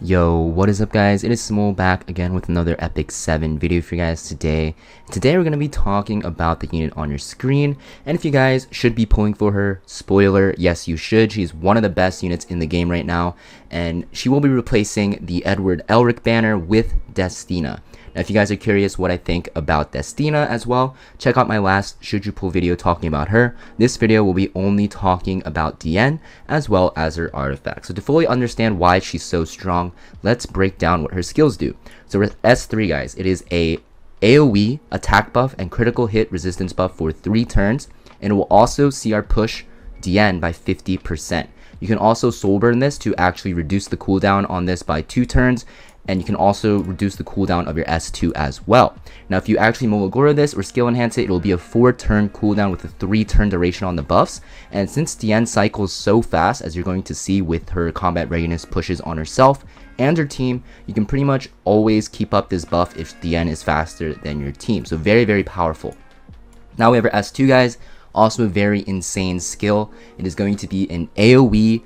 Yo, what is up guys? It is Samool back again with another Epic 7 video for you guys today. Today we're going to be talking about the unit on your screen, and if you guys should be pulling for her, spoiler, yes you should. She's one of the best units in the game right now, and she will be replacing the Edward Elric banner with Diene. Now, if you guys are curious what I think about Diene as well, check out my last Should You Pull video talking about her. This video will be only talking about Diene as well as her artifacts. So to fully understand why she's so strong, let's break down what her skills do. So with S3 guys, it is a AoE attack buff and critical hit resistance buff for 3 turns, and it will also CR push Diene by 50%. You can also soul burn this to actually reduce the cooldown on this by 2 turns, and you can also reduce the cooldown of your S2 as well. Now, if you actually Molagora this or skill enhance it, it will be a 4-turn cooldown with a 3-turn duration on the buffs. And since Diene cycles so fast, as you're going to see with her combat readiness pushes on herself and her team, you can pretty much always keep up this buff if Diene is faster than your team. So very, very powerful. Now we have our S2 guys, also a very insane skill. It is going to be an AoE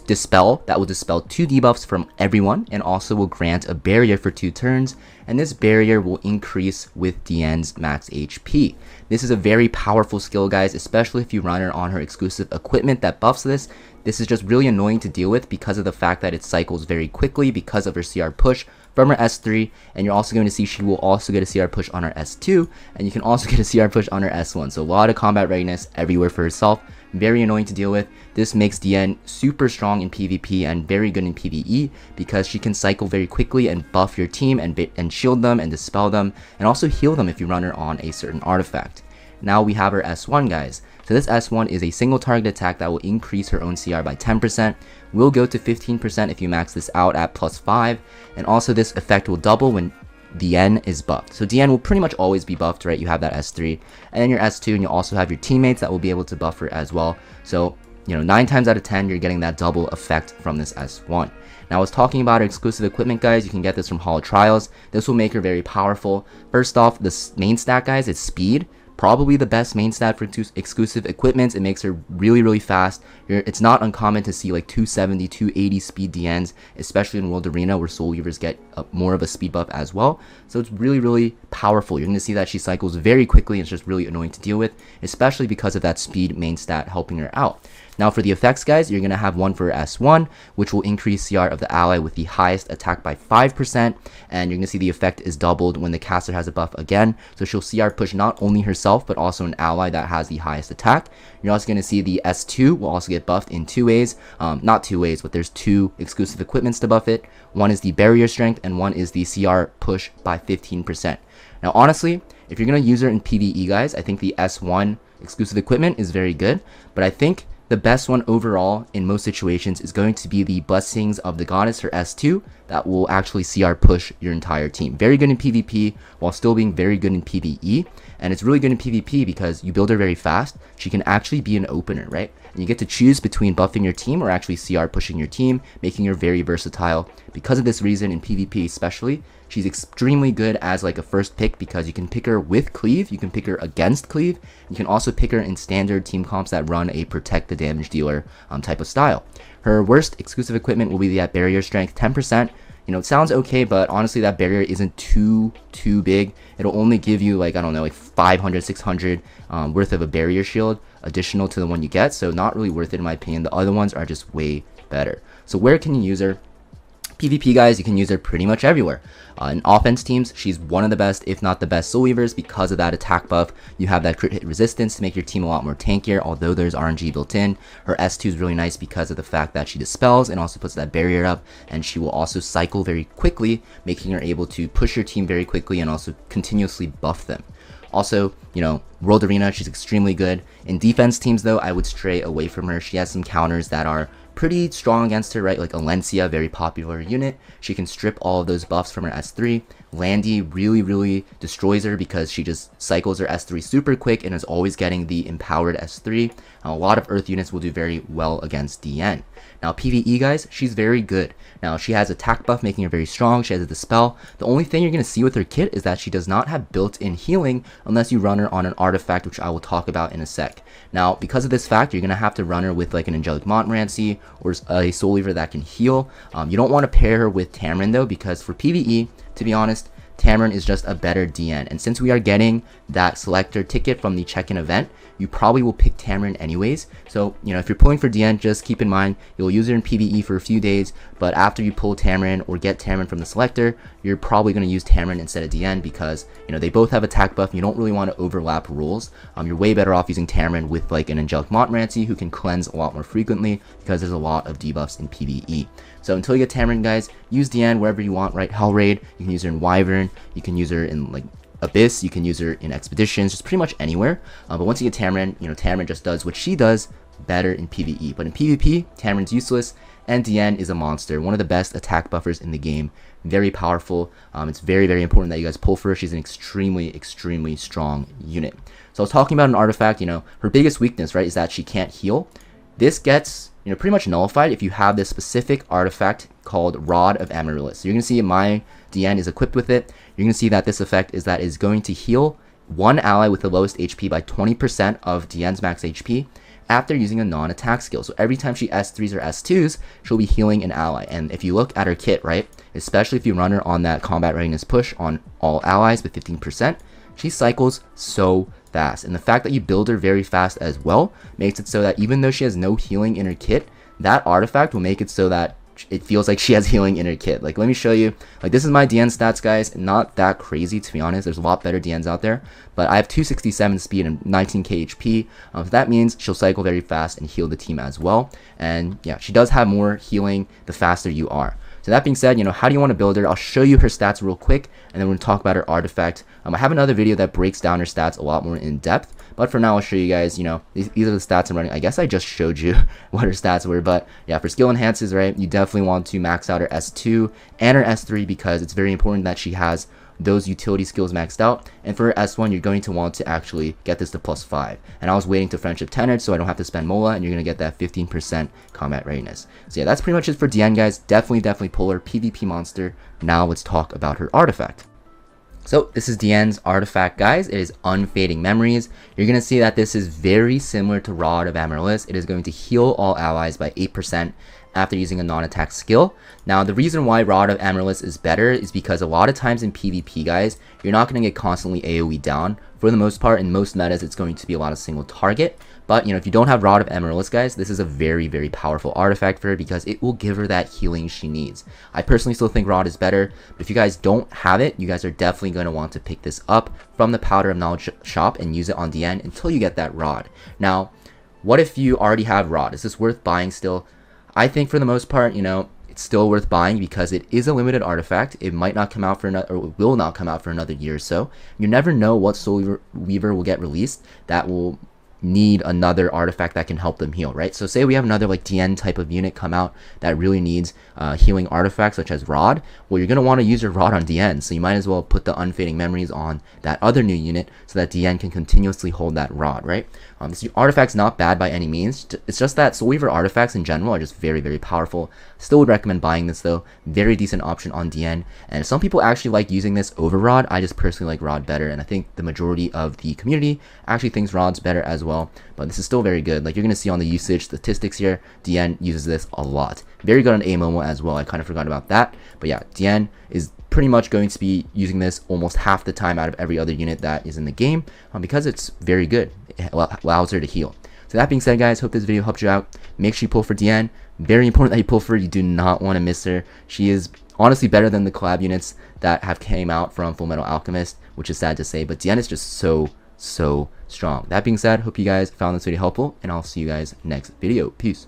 dispel that will dispel 2 debuffs from everyone, and also will grant a barrier for 2 turns, and this barrier will increase with Diene's max HP. This is a very powerful skill guys, especially if you run her on her exclusive equipment that buffs this. This is just really annoying to deal with because of the fact that it cycles very quickly because of her CR push from her S3, and you're also going to see she will also get a CR push on her S2, and you can also get a CR push on her S1. So a lot of combat readiness everywhere for herself. Very annoying to deal with. This makes Diene super strong in PvP and very good in PvE because she can cycle very quickly and buff your team and shield them and dispel them, and also heal them if you run her on a certain artifact. Now we have her S1 guys. So this S1 is a single target attack that will increase her own CR by 10%, will go to 15% if you max this out at +5, and also this effect will double when Diene is buffed. So Diene will pretty much always be buffed, right? You have that S3, and then your S2, and you also have your teammates that will be able to buff her as well. So, 9 times out of 10, you're getting that double effect from this S1. Now, I was talking about her exclusive equipment, guys. You can get this from Hall Trials. This will make her very powerful. First off, the main stat, guys, is speed. Probably the best main stat for exclusive equipments. It makes her really, really fast. It's not uncommon to see like 270, 280 speed Dienes, especially in World Arena where Soul Weavers get more of a speed buff as well. So it's really, really powerful. You're going to see that she cycles very quickly, and it's just really annoying to deal with, especially because of that speed main stat helping her out. Now for the effects guys, you're going to have one for S1, which will increase CR of the ally with the highest attack by 5%, and you're going to see the effect is doubled when the caster has a buff again, so she'll CR push not only herself, but also an ally that has the highest attack. You're also going to see the S2 will also get buffed in 2 ways, not 2 ways, but there's 2 exclusive equipments to buff it. One is the barrier strength, and one is the CR push by 15%. Now honestly, if you're going to use her in PvE guys, I think the S1 exclusive equipment is very good, but I think the best one overall in most situations is going to be the Blessings of the Goddess, or S2, that will actually CR push your entire team. Very good in PvP while still being very good in PvE, and it's really good in PvP because you build her very fast. She can actually be an opener, right? And you get to choose between buffing your team or actually CR pushing your team, making her very versatile. Because of this reason, in PvP especially, she's extremely good as like a first pick because you can pick her with cleave, you can pick her against cleave, you can also pick her in standard team comps that run a protect the damage dealer type of style. Her worst exclusive equipment will be that barrier strength, 10%. It sounds okay, but honestly that barrier isn't too big. It'll only give you like, I don't know, like 500, 600 worth of a barrier shield additional to the one you get, so not really worth it in my opinion. The other ones are just way better. So where can you use her? PvP guys, you can use her pretty much everywhere. In offense teams, she's one of the best, if not the best Soul Weavers because of that attack buff. You have that crit hit resistance to make your team a lot more tankier, although there's RNG built in. Her S2 is really nice because of the fact that she dispels and also puts that barrier up, and she will also cycle very quickly, making her able to push your team very quickly and also continuously buff them. Also, World Arena, she's extremely good. In defense teams though, I would stray away from her. She has some counters that are pretty strong against her, right? Like Alencia, very popular unit. She can strip all of those buffs from her S3. Landy really destroys her because she just cycles her S3 super quick and is always getting the empowered S3. A lot of Earth units will do very well against Diene. Now PvE guys, she's very good. Now she has attack buff making her very strong. She has a dispel. The only thing you're going to see with her kit is that she does not have built-in healing unless you run her on an artifact, which I will talk about in a sec. Now, because of this fact, you're going to have to run her with like an Angelic Montmorency or a Soul Weaver that can heal. You don't want to pair her with Tamarin though, because for PvE, to be honest, Tamarin is just a better Diene. And since we are getting that selector ticket from the check-in event, you probably will pick Tamarin anyways. So, you know, if you're pulling for Diene, just keep in mind, you'll use her in PvE for a few days, but after you pull Tamarin or get Tamarin from the selector, you're probably going to use Tamarin instead of Diene because, you know, they both have attack buff and you don't really want to overlap rules. You're way better off using Tamarin with like an Angelic Montmorency who can cleanse a lot more frequently because there's a lot of debuffs in PvE. So until you get Tamarin, guys, use Diene wherever you want, right? Hell Raid, you can use her in Wyvern, you can use her in like Abyss, you can use her in Expeditions, just pretty much anywhere. But once you get Tamarin, you know, Tamarin just does what she does better in PvE. But in PvP, Tamarin's useless, and Diene is a monster, one of the best attack buffers in the game. Very powerful. It's very, very important that you guys pull for her. She's an extremely, extremely strong unit. So I was talking about an artifact, you know, her biggest weakness, right, is that she can't heal. This gets, you know, pretty much nullified if you have this specific artifact called Rod of Amaryllis. So you're going to see my Diene is equipped with it. You're going to see that this effect is that is going to heal one ally with the lowest HP by 20% of Diene's max HP after using a non-attack skill. So every time she S3s or S2s, she'll be healing an ally. And if you look at her kit, right, especially if you run her on that combat readiness push on all allies with 15%, she cycles so fast. And the fact that you build her very fast as well makes it so that even though she has no healing in her kit, that artifact will make it so that it feels like she has healing in her kit. Like, let me show you. Like, this is my Diene stats, guys. Not that crazy, to be honest. There's a lot better Dienes out there. But I have 267 speed and 19k HP. So that means she'll cycle very fast and heal the team as well. And yeah, she does have more healing the faster you are. So that being said, you know, how do you want to build her? I'll show you her stats real quick, and then we're going to talk about her artifact. I have another video that breaks down her stats a lot more in depth. But for now, I'll show you guys, you know, these are the stats I'm running. I guess I just showed you what her stats were. But yeah, for skill enhances, right, you definitely want to max out her S2 and her S3 because it's very important that she has those utility skills maxed out. And for her S1, you're going to want to actually get this to +5. And I was waiting to friendship 10 so I don't have to spend Mola, and you're going to get that 15% combat readiness. So yeah, that's pretty much it for Diene, guys. Definitely pull her. PvP monster. Now let's talk about her artifact. So this is Diene's artifact, guys. It is Unfading Memories. You're going to see that this is very similar to Rod of Amaryllis. It is going to heal all allies by 8% after using a non-attack skill. Now, the reason why Rod of Amaryllis is better is because a lot of times in PvP, guys, you're not going to get constantly AoE down. For the most part, in most metas, it's going to be a lot of single target. But, you know, if you don't have Rod of Amaryllis, guys, this is a very, very powerful artifact for her because it will give her that healing she needs. I personally still think Rod is better, but if you guys don't have it, you guys are definitely going to want to pick this up from the Powder of Knowledge shop and use it on Diene until you get that Rod. Now, what if you already have Rod? Is this worth buying still? I think for the most part, you know, it's still worth buying because it is a limited artifact. It might not come out for another, or will not come out for another year or so. You never know what Soul Weaver will get released that will need another artifact that can help them heal, right? So say we have another like Diene type of unit come out that really needs healing artifacts such as Rod. Well, you're going to want to use your Rod on Diene, so you might as well put the Unfading Memories on that other new unit so that Diene can continuously hold that Rod, right? This artifact's not bad by any means. It's just that Soul Weaver artifacts in general are just very, very powerful. Still would recommend buying this though. Very decent option on Diene. And some people actually like using this over Rod. I just personally like Rod better, and I think the majority of the community actually thinks Rod's better as well. But this is still very good. Like you're going to see on the usage statistics here, Diene uses this a lot. Very good on Amomo as well. I kind of forgot about that. But yeah, Diene is pretty much going to be using this almost half the time out of every other unit that is in the game because it's very good. It allows her to heal. So that being said, guys, hope this video helped you out. Make sure you pull for Diene. Very important that you pull for her. You do not want to miss her. She is honestly better than the collab units that have came out from Fullmetal Alchemist, which is sad to say, but Diene is just so strong. That being said, hope you guys found this video helpful, and I'll see you guys next video. Peace.